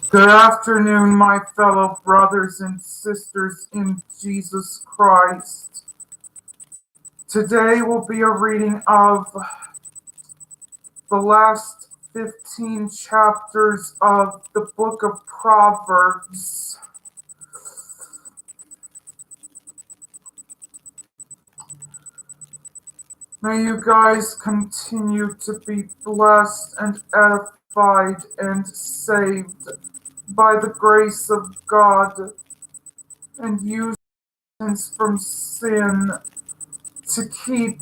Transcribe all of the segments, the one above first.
Good afternoon, my fellow brothers and sisters in Jesus Christ. Today will be a reading of the last 15 chapters of the book of Proverbs. May you guys continue to be blessed and edified and saved by the grace of God and use from sin to keep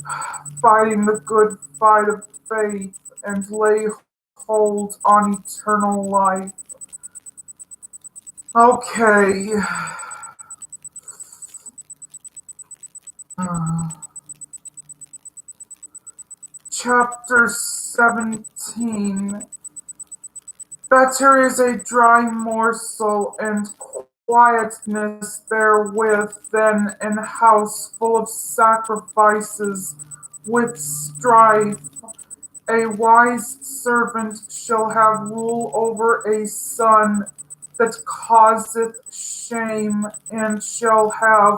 fighting the good fight of faith and lay hold on eternal life. Okay. Chapter 17. Better is a dry morsel and quietness therewith than an house full of sacrifices with strife. A wise servant shall have rule over a son that causeth shame, and shall have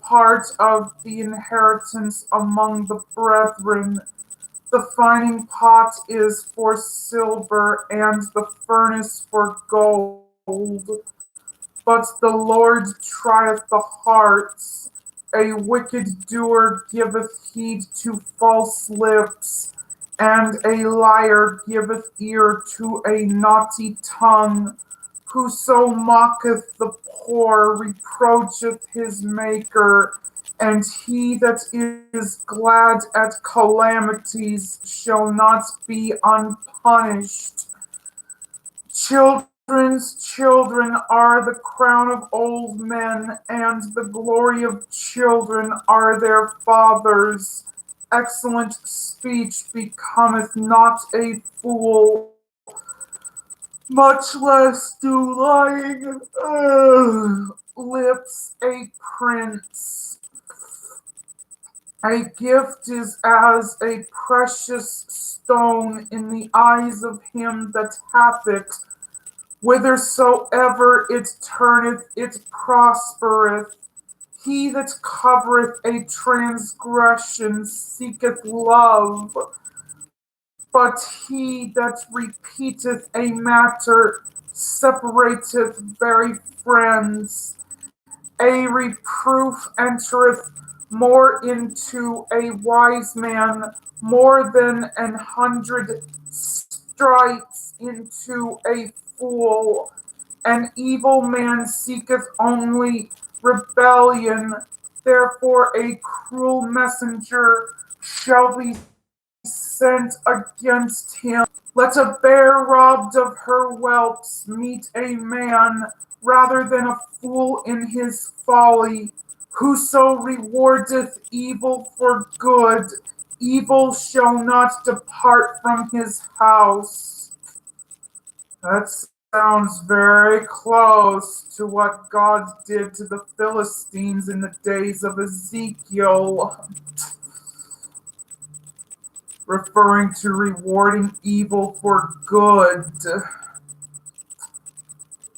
part of the inheritance among the brethren. The fining pot is for silver, and the furnace for gold. But the Lord trieth the hearts. A wicked doer giveth heed to false lips, and a liar giveth ear to a naughty tongue. Whoso mocketh the poor reproacheth his Maker, and he that is glad at calamities shall not be unpunished. Children's children are the crown of old men, and the glory of children are their fathers. Excellent speech becometh not a fool, much less do lying lips a prince. A gift is as a precious stone in the eyes of him that hath it. Whithersoever it turneth, it prospereth. He that covereth a transgression seeketh love, but he that repeateth a matter separateth very friends. A reproof entereth more into a wise man, more than 100 stripes into a fool. An evil man seeketh only rebellion, therefore a cruel messenger shall be sent against him. Let a bear robbed of her whelps meet a man, rather than a fool in his folly. Whoso rewardeth evil for good, evil shall not depart from his house. That sounds very close to what God did to the Philistines in the days of Ezekiel, referring to rewarding evil for good.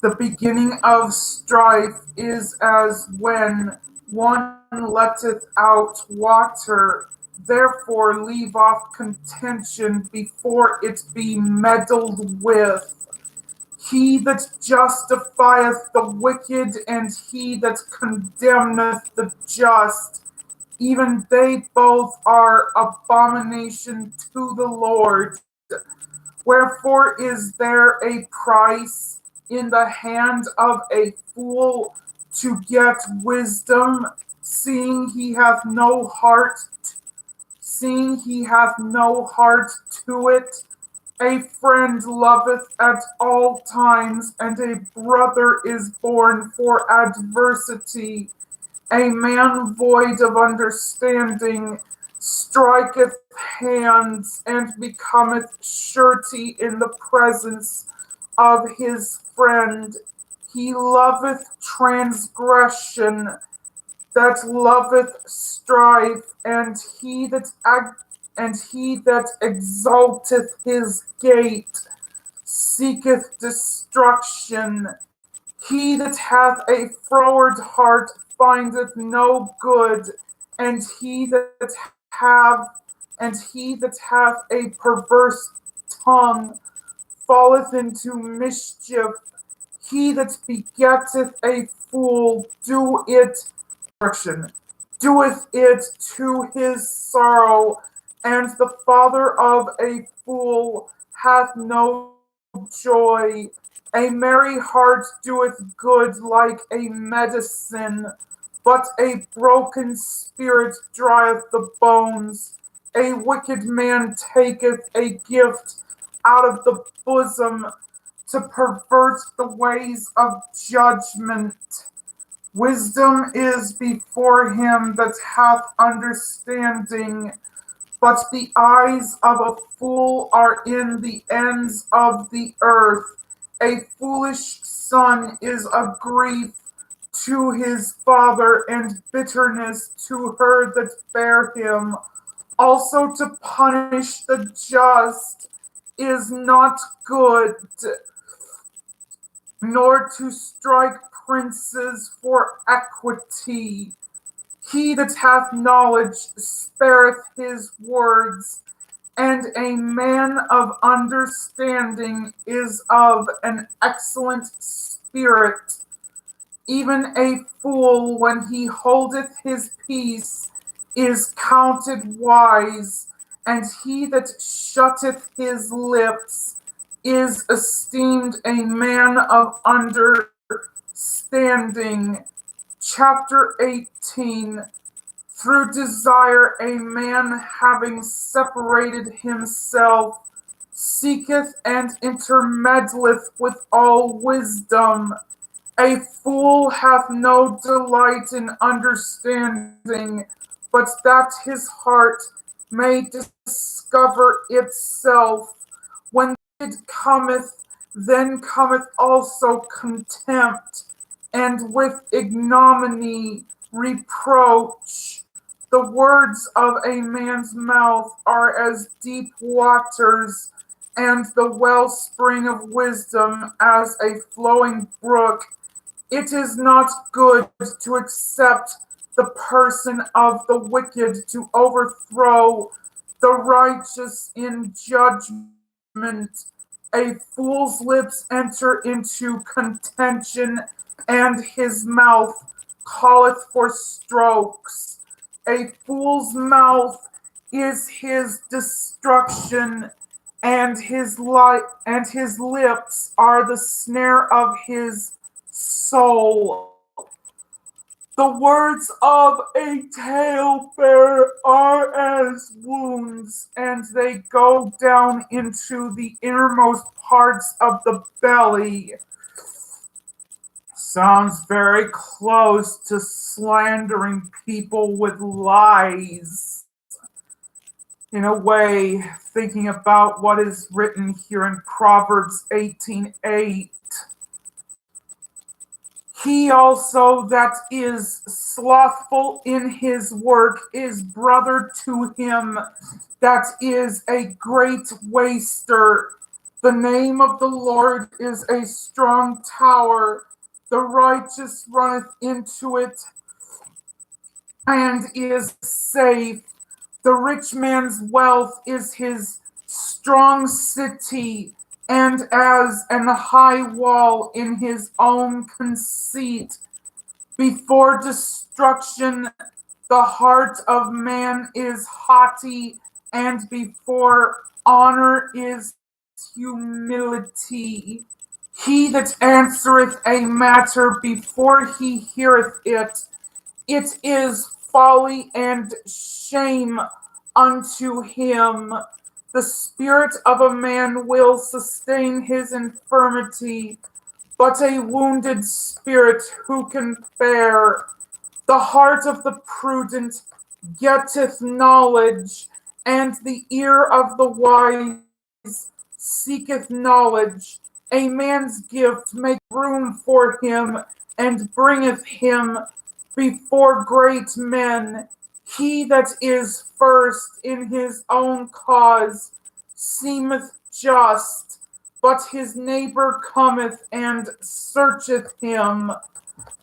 The beginning of strife is as when one letteth out water, Therefore leave off contention before it be meddled with. He that justifieth the wicked and he that condemneth the just, even they both are abomination to the Lord. Wherefore is there a price in the hand of a fool to get wisdom, seeing he hath no heart, seeing he hath no heart to it? A friend loveth at all times, and a brother is born for adversity. A man void of understanding striketh hands, and becometh surety in the presence of his friend. He loveth transgression, that loveth strife, and he that exalteth his gate seeketh destruction. He that hath a froward heart findeth no good, and hath he that hath a perverse tongue falleth into mischief. He that begetteth a fool doeth it to his sorrow, and the father of a fool hath no joy. A merry heart doeth good like a medicine, but a broken spirit drieth the bones. A wicked man taketh a gift out of the bosom to pervert the ways of judgment. Wisdom is before him that hath understanding, but the eyes of a fool are in the ends of the earth. A foolish son is a grief to his father, and bitterness to her that bare him. Also to punish the just is not good, nor to strike princes for equity. He that hath knowledge spareth his words, and a man of understanding is of an excellent spirit. Even a fool, when he holdeth his peace, is counted wise, and he that shutteth his lips is esteemed a man of understanding. Chapter 18. Through desire, a man having separated himself seeketh and intermeddleth with all wisdom. A fool hath no delight in understanding, but that his heart may discover itself. When it cometh, then cometh also contempt, and with ignominy reproach. The words of a man's mouth are as deep waters, and the wellspring of wisdom as a flowing brook. It is not good to accept the person of the wicked, to overthrow the righteous in judgment. A fool's lips enter into contention, and his mouth calleth for strokes. A fool's mouth is his destruction, and his lips are the snare of his soul. The words of a talebearer are as wounds, and they go down into the innermost parts of the belly. Sounds very close to slandering people with lies. In a way, thinking about what is written here in Proverbs 18:8. He also that is slothful in his work is brother to him that is a great waster. The name of the Lord is a strong tower. The righteous runneth into it and is safe. The rich man's wealth is his strong city, and as an high wall in his own conceit. Before destruction, the heart of man is haughty, and before honor is humility. He that answereth a matter before he heareth it, it is folly and shame unto him. The spirit of a man will sustain his infirmity, but a wounded spirit who can bear? The heart of the prudent getteth knowledge, and the ear of the wise seeketh knowledge. A man's gift maketh room for him, and bringeth him before great men. He that is first in his own cause seemeth just, but his neighbor cometh and searcheth him.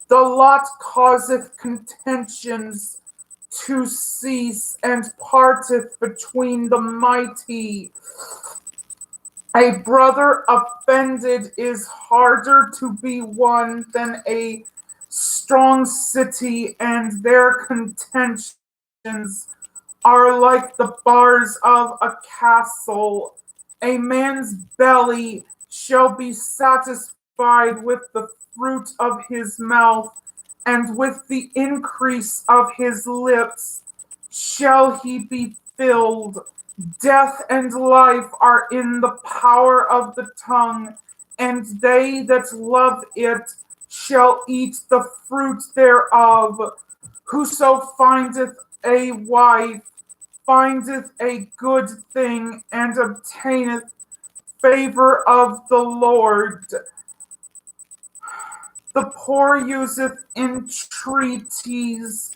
The lot causeth contentions to cease, and parteth between the mighty. A brother offended is harder to be won than a strong city, and their contentions are like the bars of a castle. A man's belly shall be satisfied with the fruit of his mouth, and with the increase of his lips shall he be filled. Death and life are in the power of the tongue, and they that love it shall eat the fruit thereof. Whoso findeth a wife findeth a good thing, and obtaineth favor of the Lord. The poor useth entreaties,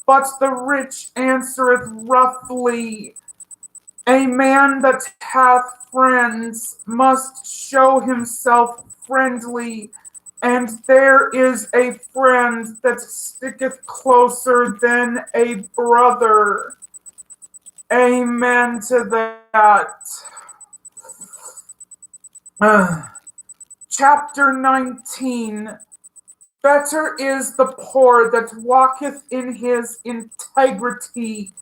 but the rich answereth roughly. A man that hath friends must show himself friendly, and there is a friend that sticketh closer than a brother. Amen to that. Chapter 19. Better is the poor that walketh in his integrity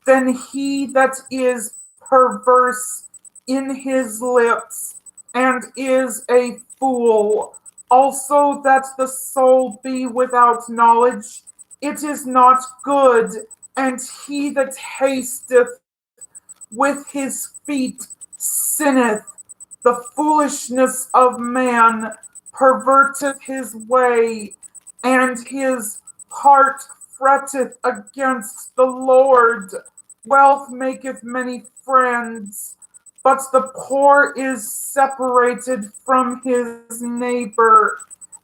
than he that is perverse in his lips, and is a fool. Also, that the soul be without knowledge, it is not good, and he that hasteth with his feet sinneth. The foolishness of man perverteth his way, and his heart fretteth against the Lord. Wealth maketh many friends, but the poor is separated from his neighbor.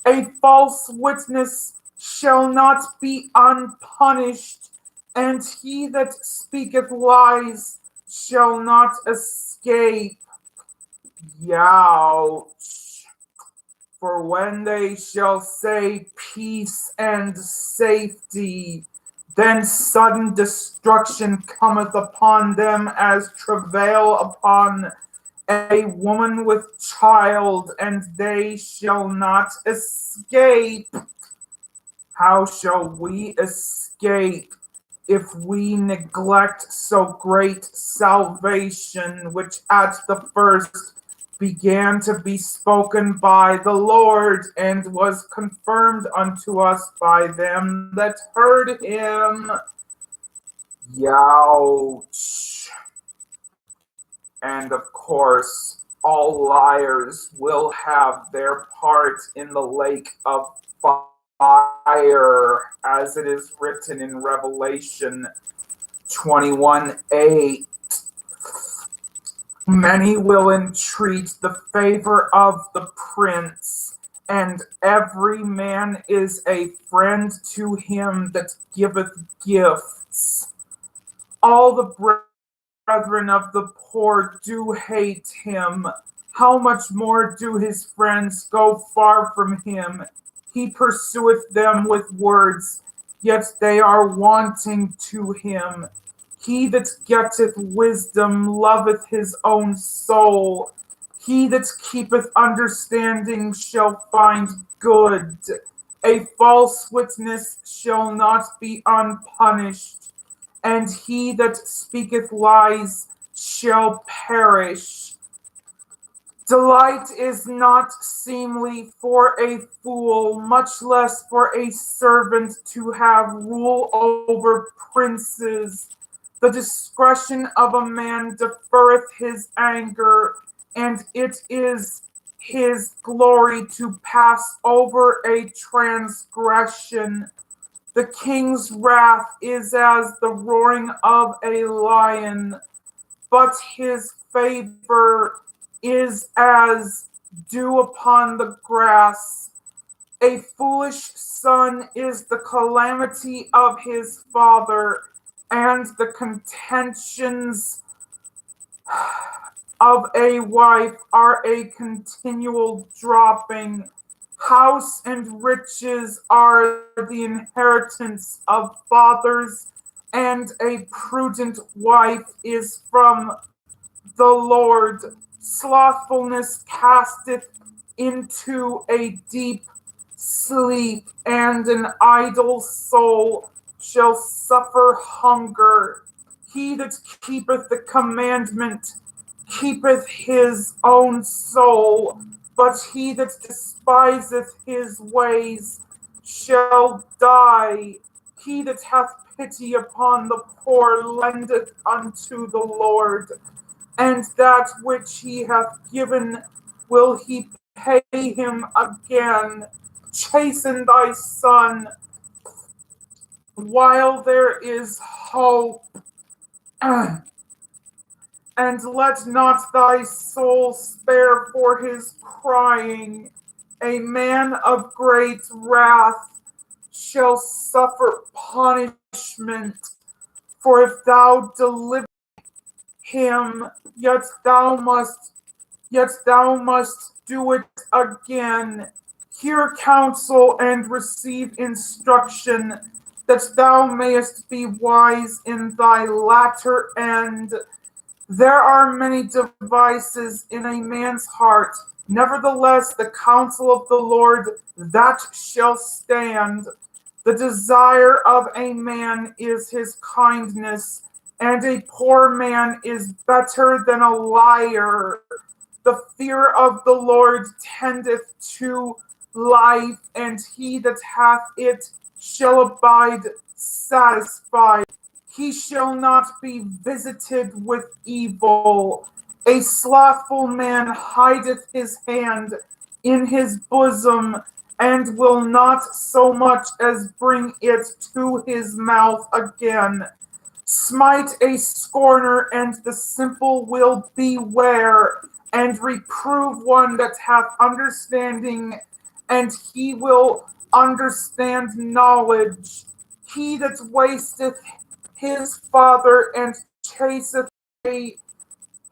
A false witness shall not be unpunished, and he that speaketh lies shall not escape. Youch. For when they shall say peace and safety, then sudden destruction cometh upon them as travail upon a woman with child, and they shall not escape. How shall we escape if we neglect so great salvation, which at the first began to be spoken by the Lord, and was confirmed unto us by them that heard him? Youch. And of course, all liars will have their part in the lake of fire, as it is written in Revelation 21:8. Many will entreat the favor of the prince, and every man is a friend to him that giveth gifts. All the brethren of the poor do hate him. How much more do his friends go far from him? He pursueth them with words, yet they are wanting to him. He that getteth wisdom loveth his own soul. He that keepeth understanding shall find good. A false witness shall not be unpunished, and he that speaketh lies shall perish. Delight is not seemly for a fool, much less for a servant to have rule over princes. The discretion of a man deferreth his anger, and it is his glory to pass over a transgression. The king's wrath is as the roaring of a lion, but his favor is as dew upon the grass. A foolish son is the calamity of his father, and the contentions of a wife are a continual dropping. House and riches are the inheritance of fathers, and a prudent wife is from the Lord. Slothfulness casteth into a deep sleep, and an idle soul shall suffer hunger. He that keepeth the commandment keepeth his own soul, but he that despiseth his ways shall die. He that hath pity upon the poor lendeth unto the Lord, and that which he hath given will he pay him again. Chasten thy son while there is hope, and let not thy soul spare for his crying. A man of great wrath shall suffer punishment, for if thou deliver him, yet thou must do it again. Hear counsel and receive instruction, that thou mayest be wise in thy latter end. There are many devices in a man's heart, nevertheless the counsel of the Lord that shall stand. The desire of a man is his kindness, and a poor man is better than a liar. The fear of the Lord tendeth to life, and he that hath it shall abide satisfied. He shall not be visited with evil. A slothful man hideth his hand in his bosom, and will not so much as bring it to his mouth again. Smite a scorner, and the simple will beware, and reprove one that hath understanding, and he will understand knowledge. He that wasteth his father and chaseth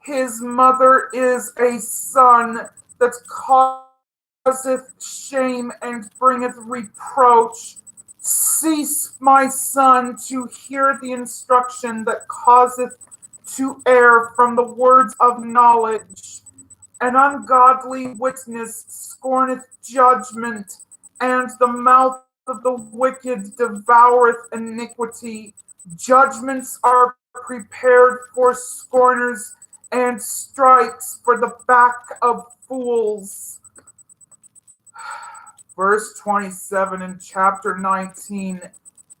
his mother is a son that causeth shame and bringeth reproach. Cease, my son, to hear the instruction that causeth to err from the words of knowledge. An ungodly witness scorneth judgment, and the mouth of the wicked devoureth iniquity. Judgments are prepared for scorners, and stripes for the back of fools. Verse 27 in chapter 19.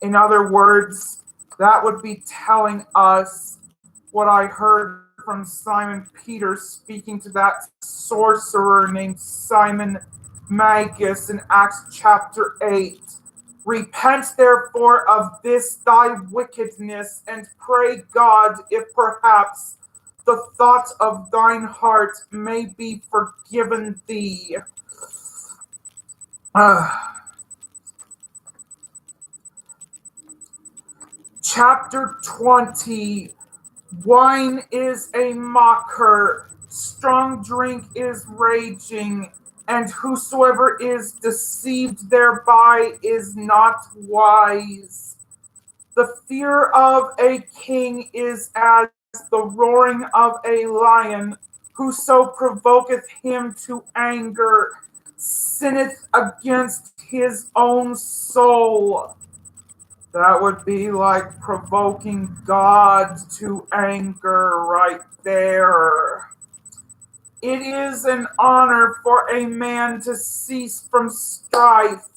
In other words, that would be telling us what I heard from Simon Peter speaking to that sorcerer named Simon Magus in Acts chapter 8. Repent therefore of this thy wickedness, and pray God if perhaps the thought of thine heart may be forgiven thee. Chapter 20. Wine is a mocker, strong drink is raging, and whosoever is deceived thereby is not wise. The fear of a king is as the roaring of a lion. Whoso provoketh him to anger sinneth against his own soul. That would be like provoking God to anger right there. It is an honor for a man to cease from strife,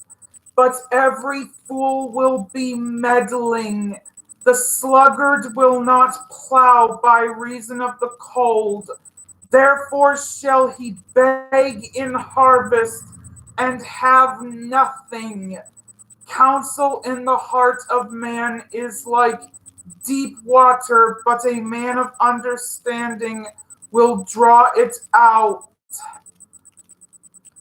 but every fool will be meddling. The sluggard will not plow by reason of the cold. Therefore shall he beg in harvest and have nothing. Counsel in the heart of man is like deep water, but a man of understanding will draw it out.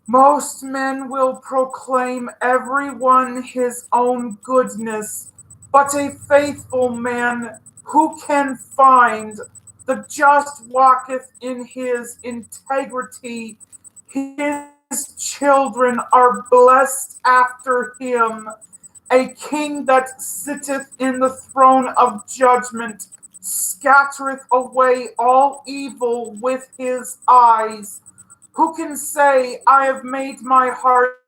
Most men will proclaim every one his own goodness, but a faithful man who can find? The just walketh in his integrity. His children are blessed after him. A king that sitteth in the throne of judgment scattereth away all evil with his eyes. Who can say, I have made my heart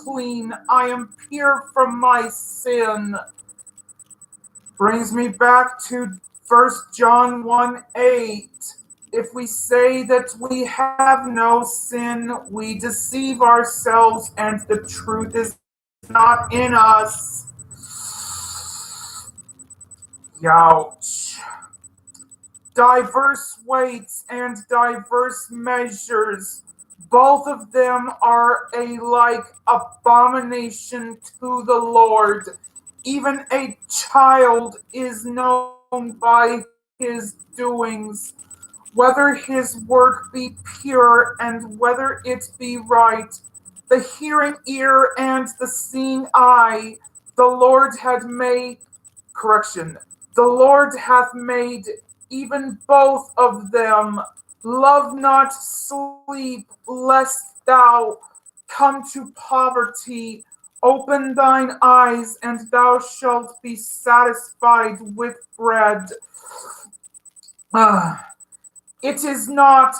clean, I am pure from my sin? Brings me back to 1 John 1:8. If we say that we have no sin, we deceive ourselves and the truth is not in us. Youch. Diverse weights and diverse measures, both of them are alike abomination to the Lord. Even a child is known by his doings, whether his work be pure and whether it be right. The hearing ear and the seeing eye, the Lord hath made, correction, the Lord hath made even both of them. Love not sleep, lest thou come to poverty. Open thine eyes, and thou shalt be satisfied with bread. Ah. It is not,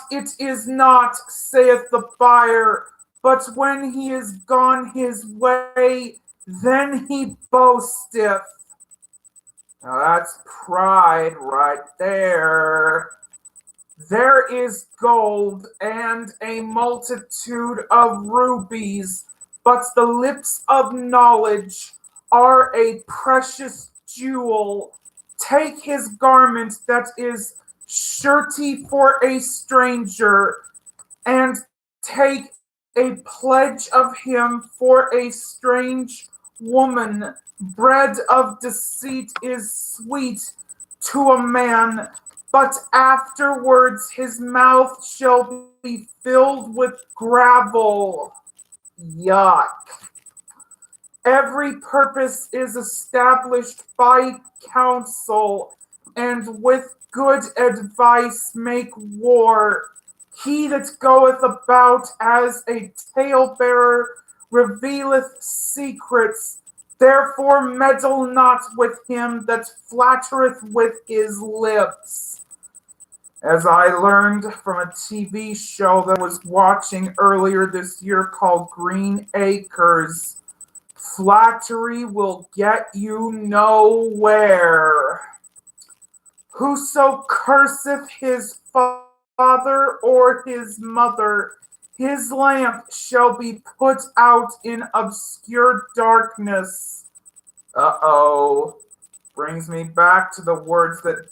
saith the buyer, but when he is gone his way, then he boasteth. Now that's pride right there. There is gold and a multitude of rubies, but the lips of knowledge are a precious jewel. Take his garment that is surety for a stranger, and take a pledge of him for a strange woman. Bread of deceit is sweet to a man, but afterwards his mouth shall be filled with gravel. Yuck. Every purpose is established by counsel, and with good advice make war. He that goeth about as a talebearer revealeth secrets. Therefore meddle not with him that flattereth with his lips. As I learned from a TV show that I was watching earlier this year called Green Acres, flattery will get you nowhere. Whoso curseth his father or his mother, his lamp shall be put out in obscure darkness. Uh-oh. Brings me back to the words that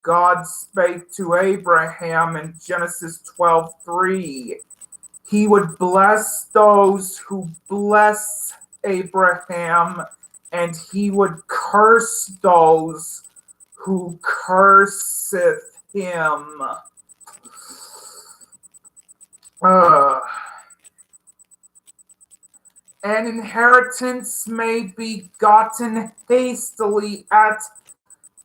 God spake to Abraham in Genesis 12:3. He would bless those who bless Abraham, and he would curse those who curseth him. An inheritance may be gotten hastily at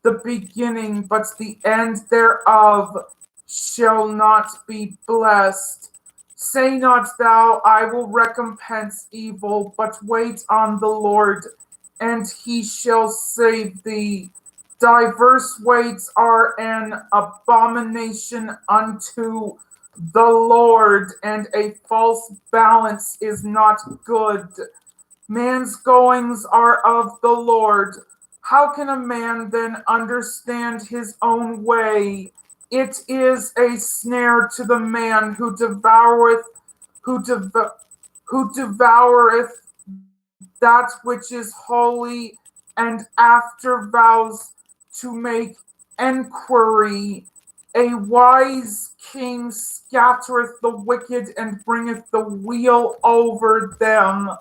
the beginning, but the end thereof shall not be blessed. Say not thou, I will recompense evil, but wait on the Lord. and he shall save thee. Diverse weights are an abomination unto the Lord, and a false balance is not good. Man's goings are of the Lord. How can a man then understand his own way? It is a snare to the man who, dev- who devoureth that which is holy, and after vows to make enquiry. A wise king scattereth the wicked and bringeth the wheel over them.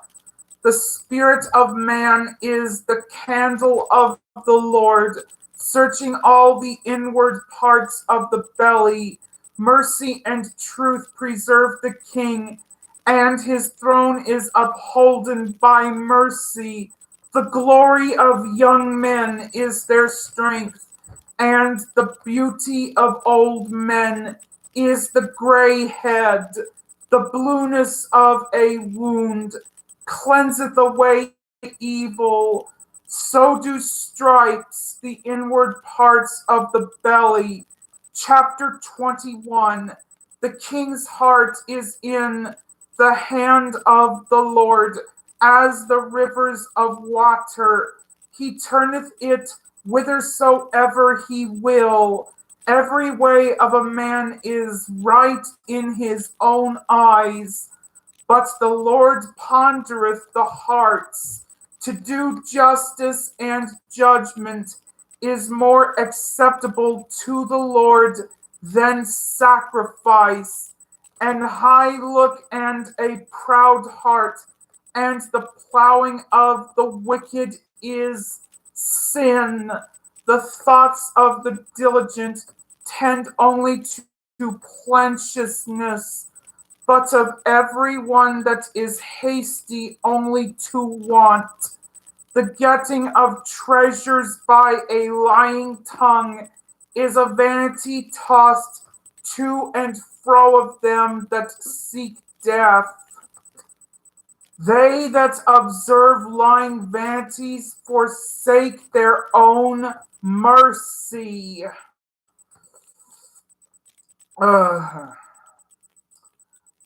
The spirit of man is the candle of the Lord, searching all the inward parts of the belly. Mercy and truth preserve the king, and his throne is upholden by mercy. The glory of young men is their strength, and the beauty of old men is the gray head. The blueness of a wound cleanseth away evil. So do stripes the inward parts of the belly. Chapter 21. The king's heart is in the hand of the Lord, as the rivers of water. He turneth it whithersoever he will. Every way of a man is right in his own eyes, but the Lord pondereth the hearts. To do justice and judgment is more acceptable to the Lord than sacrifice. An high look and a proud heart, and the plowing of the wicked is sin. The thoughts of the diligent tend only to plenteousness, but of every one that is hasty only to want. The getting of treasures by a lying tongue is a vanity tossed to and fro of them that seek death. They that observe lying vanities forsake their own mercy. Ugh.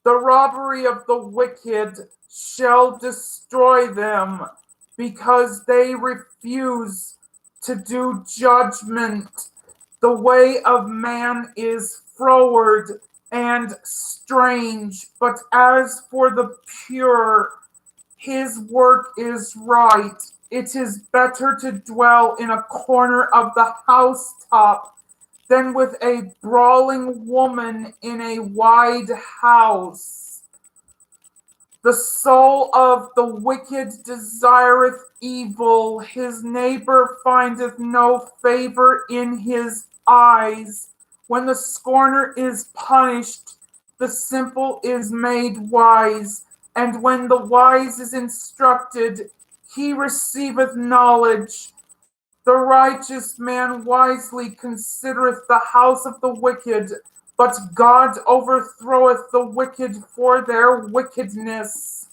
The robbery of the wicked shall destroy them, because they refuse to do judgment. The way of man is froward and strange, but as for the pure, his work is right. It is better to dwell in a corner of the housetop than with a brawling woman in a wide house. The soul of the wicked desireth evil, his neighbor findeth no favor in his eyes. When the scorner is punished, the simple is made wise, and when the wise is instructed, he receiveth knowledge. The righteous man wisely considereth the house of the wicked, but God overthroweth the wicked for their wickedness.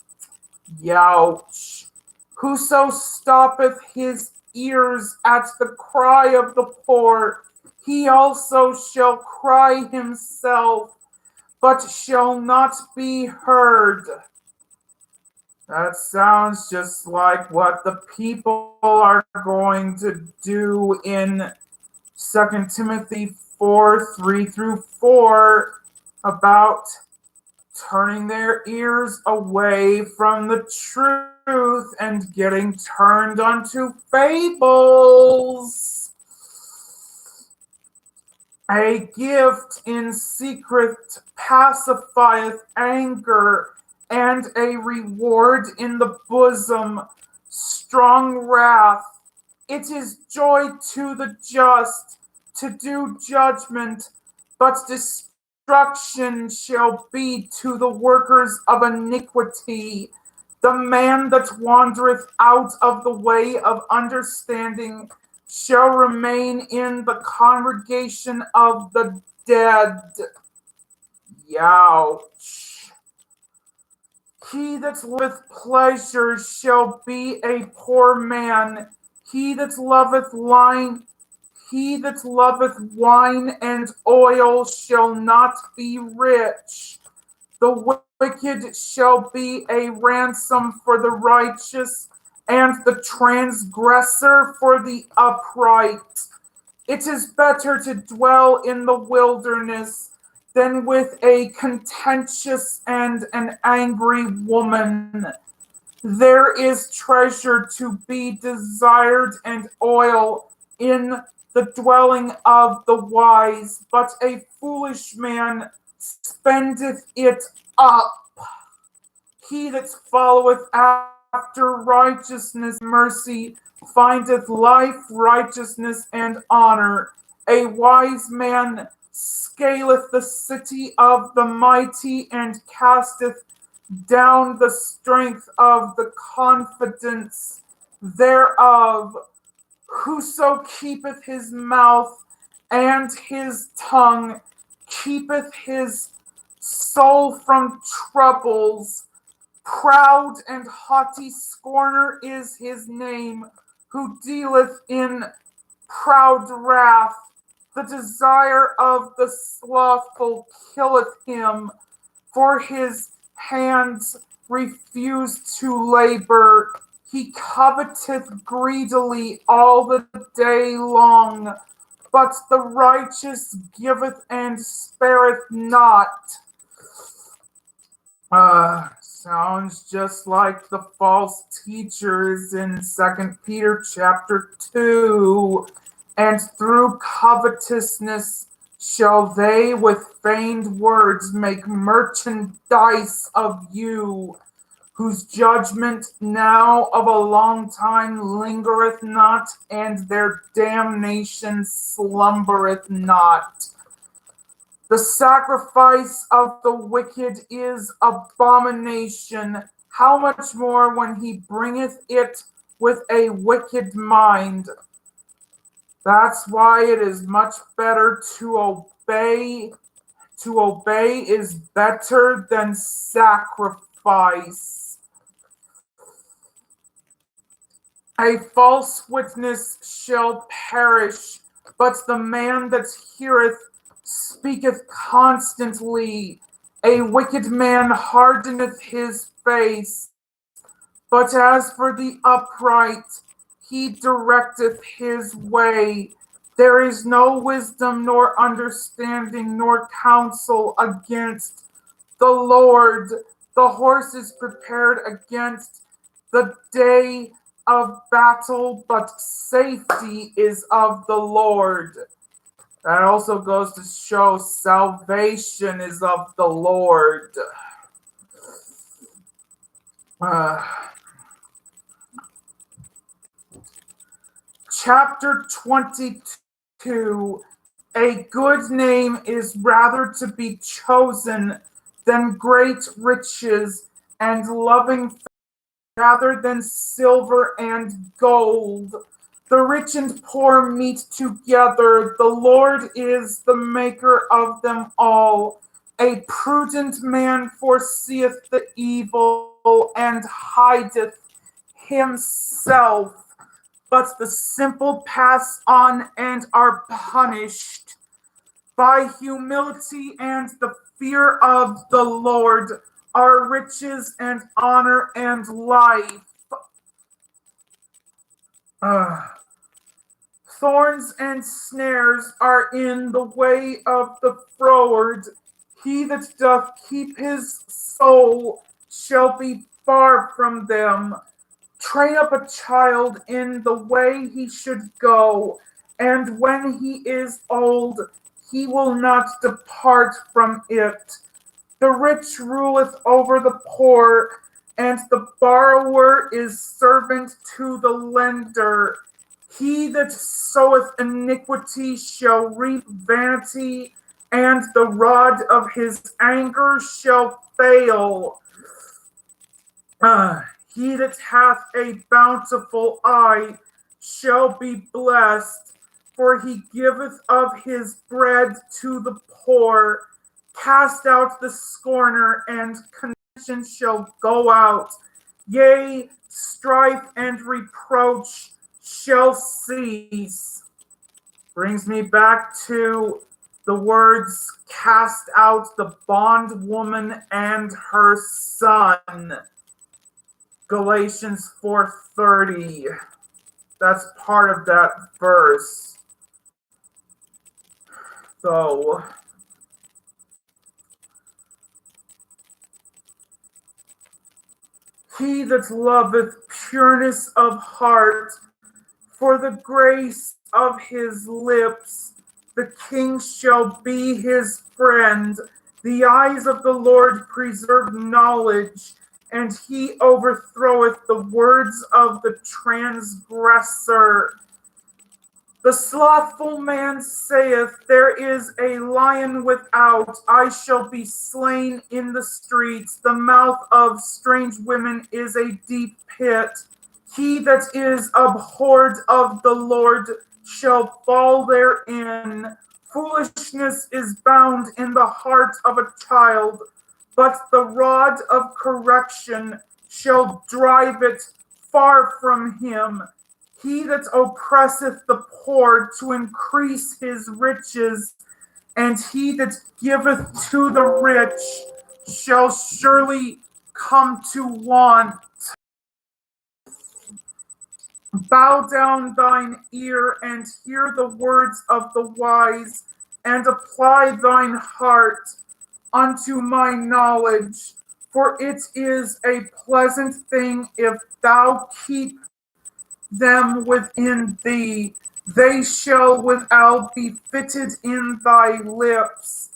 Youch. Whoso stoppeth his ears at the cry of the poor, he also shall cry himself, but shall not be heard. That sounds just like what the people are going to do in 2 Timothy 4:3-4 about turning their ears away from the truth and getting turned onto fables. A gift in secret pacifieth anger, and a reward in the bosom strong wrath. It is joy to the just to do judgment, but destruction shall be to the workers of iniquity. The man that wandereth out of the way of understanding shall remain in the congregation of the dead. Youch. He that loveth pleasure shall be a poor man. He that loveth wine, he that loveth wine and oil shall not be rich. The wicked shall be a ransom for the righteous, and the transgressor for the upright. It is better to dwell in the wilderness than with a contentious and an angry woman. There is treasure to be desired and oil in the dwelling of the wise, but a foolish man spendeth it up. He that followeth after righteousness, mercy, findeth life, righteousness, and honor. A wise man scaleth the city of the mighty, and casteth down the strength of the confidence thereof. Whoso keepeth his mouth and his tongue keepeth his soul from troubles. Proud and haughty scorner is his name, who dealeth in proud wrath. The desire of the slothful killeth him, for his hands refuse to labor. He coveteth greedily all the day long, but the righteous giveth and spareth not. Sounds just like the false teachers in 2 Peter chapter 2. And through covetousness shall they with feigned words make merchandise of you, whose judgment now of a long time lingereth not, and their damnation slumbereth not. The sacrifice of the wicked is abomination. How much more when he bringeth it with a wicked mind? That's why it is much better to obey. To obey is better than sacrifice. A false witness shall perish, but the man that heareth speaketh constantly. A wicked man hardeneth his face, but as for the upright, he directeth his way. There is no wisdom, nor understanding, nor counsel against the Lord. The horse is prepared against the day of battle, but safety is of the Lord. That also goes to show salvation is of the Lord. Chapter 22. A good name is rather to be chosen than great riches, and loving rather than silver and gold. The rich and poor meet together. The Lord is the maker of them all. A prudent man foreseeth the evil and hideth himself, but the simple pass on and are punished. By humility and the fear of the Lord are riches and honor and life. Thorns and snares are in the way of the froward. He that doth keep his soul shall be far from them. Train up a child in the way he should go, and when he is old, he will not depart from it. The rich ruleth over the poor, and the borrower is servant to the lender. He that soweth iniquity shall reap vanity, and the rod of his anger shall fail. He that hath a bountiful eye shall be blessed, for he giveth of his bread to the poor. Cast out the scorner, and contention shall go out. Yea, strife and reproach shall cease. Brings me back to the words, cast out the bondwoman and her son. Galatians 4:30. That's part of that verse. So, he that loveth pureness of heart, for the grace of his lips, the king shall be his friend. The eyes of the Lord preserve knowledge, and he overthroweth the words of the transgressor. The slothful man saith, there is a lion without, I shall be slain in the streets. The mouth of strange women is a deep pit. He that is abhorred of the Lord shall fall therein. Foolishness is bound in the heart of a child, but the rod of correction shall drive it far from him. He that oppresseth the poor to increase his riches, and he that giveth to the rich shall surely come to want. Bow down thine ear and hear the words of the wise, and apply thine heart unto my knowledge. For it is a pleasant thing if thou keep them within thee. They shall withal be fitted in thy lips,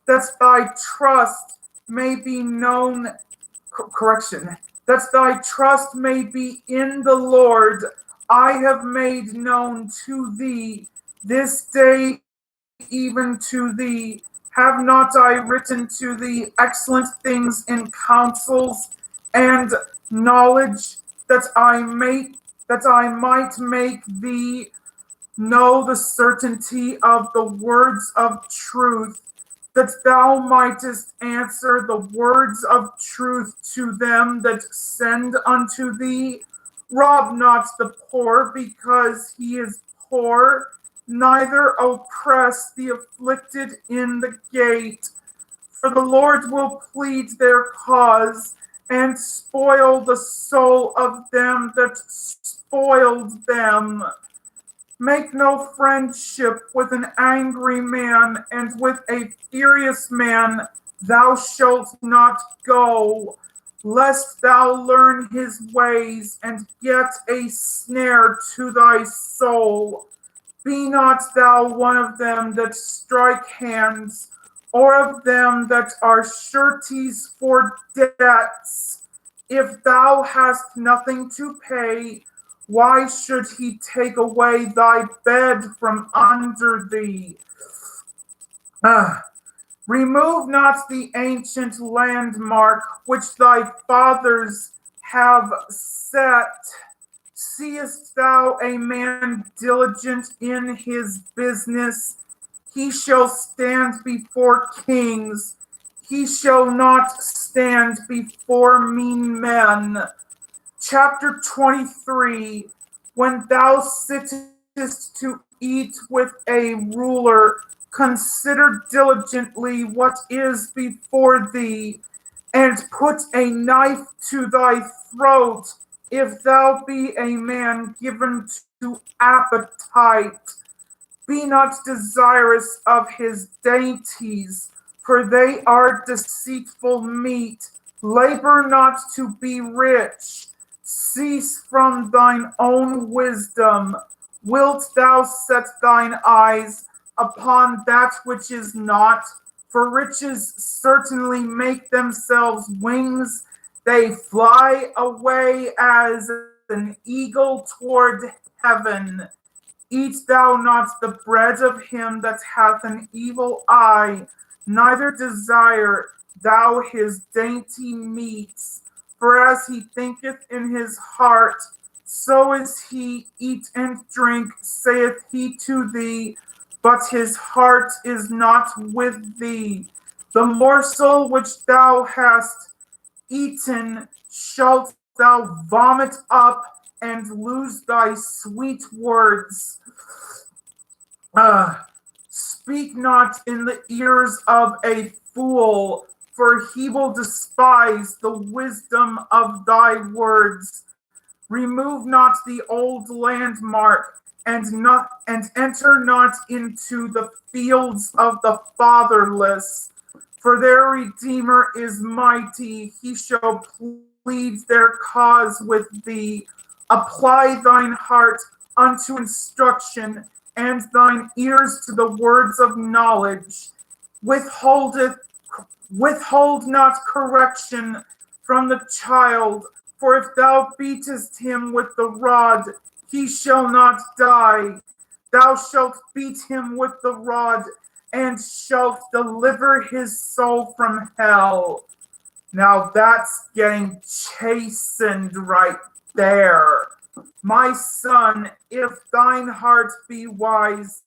that thy trust may be known, that thy trust may be in the Lord. I have made known to thee this day, even to thee. Have not I written to thee excellent things in counsels and knowledge, that I might make thee know the certainty of the words of truth, that thou mightest answer the words of truth to them that send unto thee? Rob not the poor because he is poor, neither oppress the afflicted in the gate. For the Lord will plead their cause, and spoil the soul of them that spoiled them. Make no friendship with an angry man, and with a furious man thou shalt not go, lest thou learn his ways, and get a snare to thy soul. Be not thou one of them that strike hands, or of them that are sureties for debts. If thou hast nothing to pay, why should he take away thy bed from under thee? Remove not the ancient landmark which thy fathers have set. Seest thou a man diligent in his business? He shall stand before kings. He shall not stand before mean men. Chapter 23. When thou sittest to eat with a ruler, consider diligently what is before thee, and put a knife to thy throat, if thou be a man given to appetite. Be not desirous of his dainties, for they are deceitful meat. Labor not to be rich. Cease from thine own wisdom. Wilt thou set thine eyes upon that which is not? For riches certainly make themselves wings. They fly away as an eagle toward heaven. Eat thou not the bread of him that hath an evil eye, neither desire thou his dainty meats. For as he thinketh in his heart, so is he. Eat and drink, saith he to thee, but his heart is not with thee. The morsel which thou hast eaten, shalt thou vomit up and lose thy sweet words. Speak not in the ears of a fool, for he will despise the wisdom of thy words. Remove not the old landmark, and enter not into the fields of the fatherless. For their Redeemer is mighty, he shall plead their cause with thee. Apply thine heart unto instruction, and thine ears to the words of knowledge. Withholdeth Withhold not correction from the child, for if thou beatest him with the rod, he shall not die. Thou shalt beat him with the rod, and shalt deliver his soul from hell. Now that's getting chastened right there. My son, if thine heart be wise,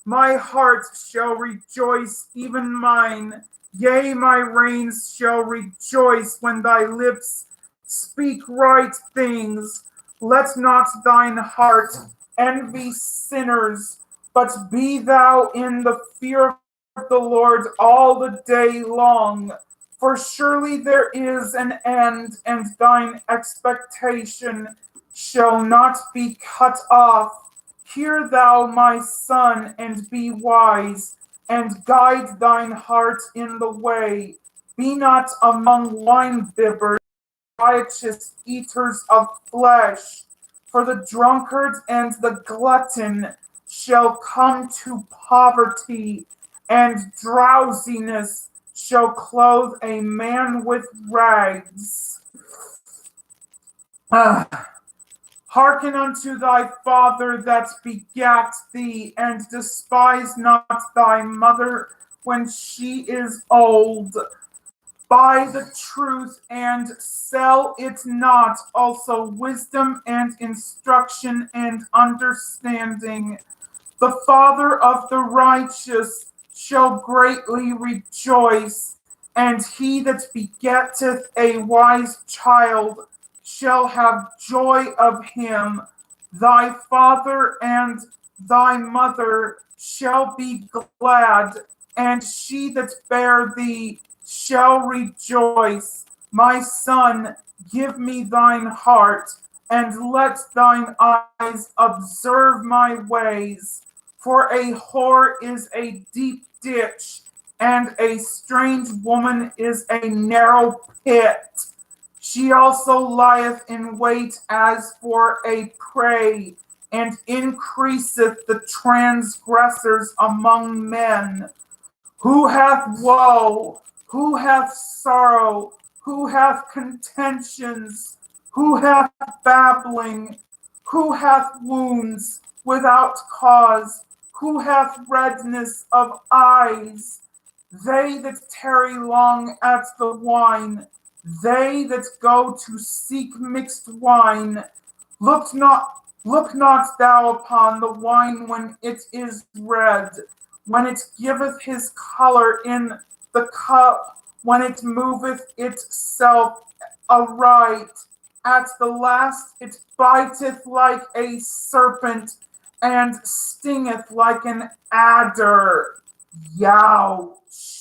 my heart shall rejoice, even mine. Yea, my reins shall rejoice when thy lips speak right things. Let not thine heart envy sinners, but be thou in the fear of the Lord all the day long. For surely there is an end, and thine expectation shall not be cut off. Hear thou, my son, and be wise, and guide thine heart in the way. Be not among winebibbers, riotous eaters of flesh, for the drunkard and the glutton shall come to poverty, and drowsiness shall clothe a man with rags. Hearken unto thy father that begat thee, and despise not thy mother when she is old. Buy the truth and sell it not, also wisdom and instruction and understanding. The father of the righteous shall greatly rejoice, and he that begetteth a wise child shall have joy of him. Thy father and thy mother shall be glad, and she that bare thee shall rejoice. My son, give me thine heart, and let thine eyes observe my ways. For a whore is a deep ditch, and a strange woman is a narrow pit. She also lieth in wait as for a prey, and increaseth the transgressors among men. Who hath woe? Who hath sorrow? Who hath contentions? Who hath babbling? Who hath wounds without cause? Who hath redness of eyes? They that tarry long at the wine, they that go to seek mixed wine. Look not thou upon the wine when it is red, when it giveth his color in the cup, when it moveth itself aright. At the last it biteth like a serpent, and stingeth like an adder. Youch.